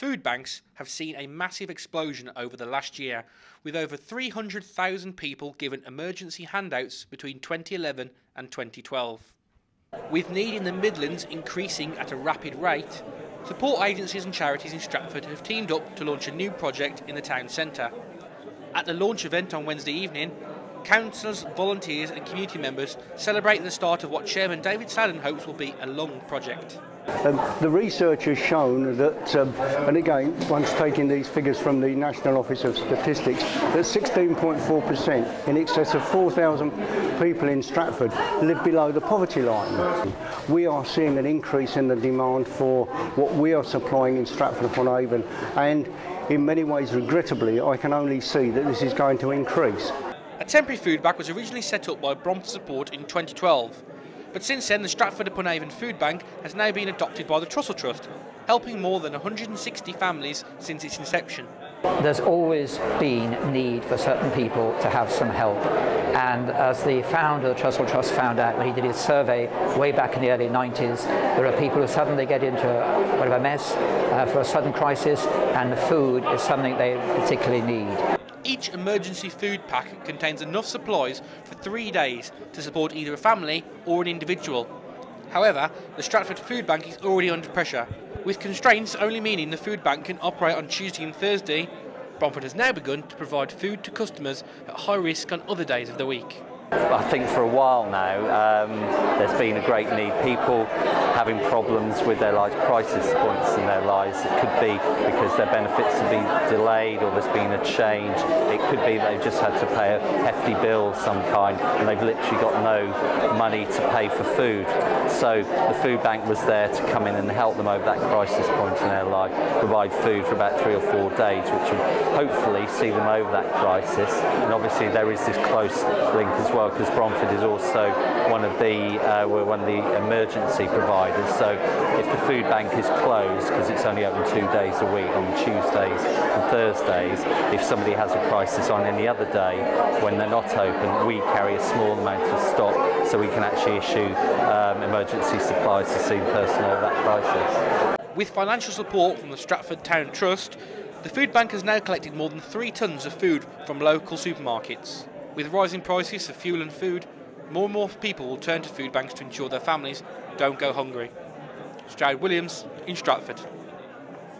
food banks have seen a massive explosion over the last year, with over 300,000 people given emergency handouts between 2011 and 2012. With need in the Midlands increasing at a rapid rate, support agencies and charities in Stratford have teamed up to launch a new project in the town centre. At the launch event on Wednesday evening, councillors, volunteers and community members celebrated the start of what Chairman David Sadden hopes will be a long project. The research has shown that, and again, once taking these figures from the National Office of Statistics, that 16.4%, in excess of 4,000 people in Stratford, live below the poverty line. We are seeing an increase in the demand for what we are supplying in Stratford-Upon-Avon, and in many ways, regrettably, I can only see that this is going to increase. A temporary food bank was originally set up by Bromford Support in 2012, but since then the Stratford-Upon-Avon Food Bank has now been adopted by the Trussel Trust, helping more than 160 families since its inception. There's always been need for certain people to have some help, and as the founder of the Trussel Trust found out when he did his survey way back in the early 90s, there are people who suddenly get into a bit of a mess for a sudden crisis, and the food is something they particularly need. Each emergency food pack contains enough supplies for 3 days to support either a family or an individual. However, the Stratford Food Bank is already under pressure, with constraints only meaning the food bank can operate on Tuesday and Thursday. Bromford has now begun to provide food to customers at high risk on other days of the week. I think for a while now there's been a great need. People having problems with their lives, crisis points in their lives. It could be because their benefits have been delayed or there's been a change. It could be they've just had to pay a hefty bill of some kind and they've literally got no money to pay for food. So the food bank was there to come in and help them over that crisis point in their life, provide food for about 3 or 4 days, which would hopefully see them over that crisis. And obviously there is this close link as well, because Bromford is also one of the emergency providers. So if the food bank is closed, because it's only open 2 days a week on Tuesdays and Thursdays, if somebody has a crisis on any other day when they're not open, we carry a small amount of stock, so we can actually issue emergency supplies to see the person over that crisis. With financial support from the Stratford Town Trust, the food bank has now collected more than 3 tonnes of food from local supermarkets. With rising prices of fuel and food, more and more people will turn to food banks to ensure their families don't go hungry. Stroud Williams in Stratford.